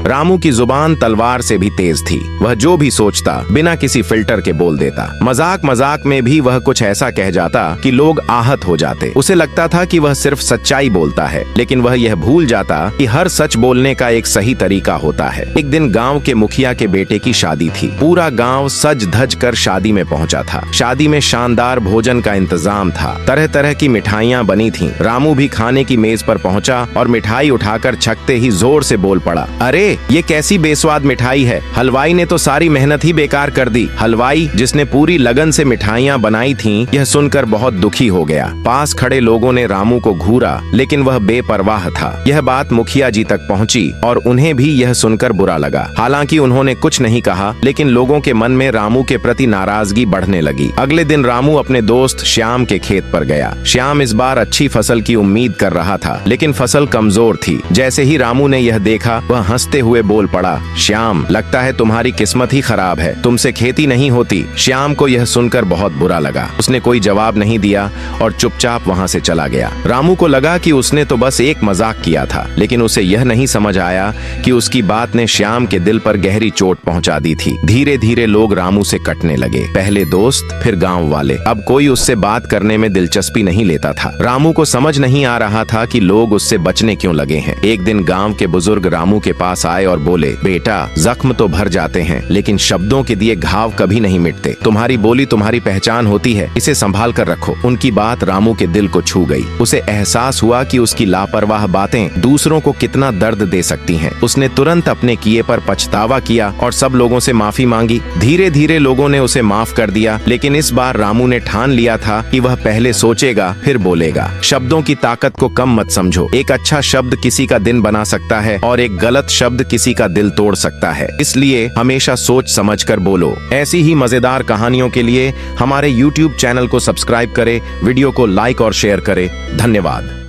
रामू की जुबान तलवार से भी तेज थी। वह जो भी सोचता बिना किसी फिल्टर के बोल देता। मजाक मजाक में भी वह कुछ ऐसा कह जाता कि लोग आहत हो जाते। उसे लगता था कि वह सिर्फ सच्चाई बोलता है, लेकिन वह यह भूल जाता कि हर सच बोलने का एक सही तरीका होता है। एक दिन गांव के मुखिया के बेटे की शादी थी। पूरा गांव सज धज कर शादी में पहुंचा था। शादी में शानदार भोजन का इंतजाम था। तरह तरह की मिठाइयाँ बनी थीं। रामू भी खाने की मेज पर पहुंचा और मिठाई उठाकर छकते ही जोर से बोल पड़ा, अरे ये कैसी बेस्वाद मिठाई है, हलवाई ने तो सारी मेहनत ही बेकार कर दी। हलवाई जिसने पूरी लगन से मिठाइयाँ बनाई थीं, यह सुनकर बहुत दुखी हो गया। पास खड़े लोगों ने रामू को घूरा, लेकिन वह बेपरवाह था। यह बात मुखिया जी तक पहुंची और उन्हें भी यह सुनकर बुरा लगा। हालांकि उन्होंने कुछ नहीं कहा, लेकिन लोगों के मन में रामू के प्रति नाराजगी बढ़ने लगी। अगले दिन रामू अपने दोस्त श्याम के खेत पर गया। श्याम इस बार अच्छी फसल की उम्मीद कर रहा था, लेकिन फसल कमजोर थी। जैसे ही रामू ने यह देखा, वह हंसते हुए बोल पड़ा, श्याम, लगता है तुम्हारी किस्मत ही खराब है, तुमसे खेती नहीं होती। श्याम को यह सुनकर बहुत बुरा लगा। उसने कोई जवाब नहीं दिया और चुपचाप वहां से चला गया। रामू को लगा कि उसने तो बस एक मजाक किया था, लेकिन उसे यह नहीं समझ आया कि उसकी बात ने श्याम के दिल पर गहरी चोट पहुंचा दी थी। धीरे धीरे लोग रामू से कटने लगे। पहले दोस्त, फिर गांव वाले। अब कोई उससे बात करने में दिलचस्पी नहीं लेता था। रामू को समझ नहीं आ रहा था कि लोग उससे बचने क्यों लगे हैं। एक दिन गांव के बुजुर्ग रामू के पास आए और बोले, बेटा, जख्म तो भर जाते हैं, लेकिन शब्दों के दिए घाव कभी नहीं मिटते। तुम्हारी बोली तुम्हारी पहचान होती है, इसे संभाल कर रखो। उनकी बात रामू के दिल को छू गई। उसे एहसास हुआ कि उसकी लापरवाह बातें दूसरों को कितना दर्द दे सकती हैं। उसने तुरंत अपने किए पर पछतावा किया और सब लोगों से माफी मांगी। धीरे धीरे लोगों ने उसे माफ कर दिया, लेकिन इस बार रामू ने ठान लिया था कि वह पहले सोचेगा फिर बोलेगा। शब्दों की ताकत को कम मत समझो। एक अच्छा शब्द किसी का दिन बना सकता है और एक गलत शब्द किसी का दिल तोड़ सकता है। इसलिए हमेशा सोच समझ कर बोलो। ऐसी ही मजेदार कहानियों के लिए हमारे YouTube चैनल को सब्सक्राइब करें, वीडियो को लाइक और शेयर करें। धन्यवाद।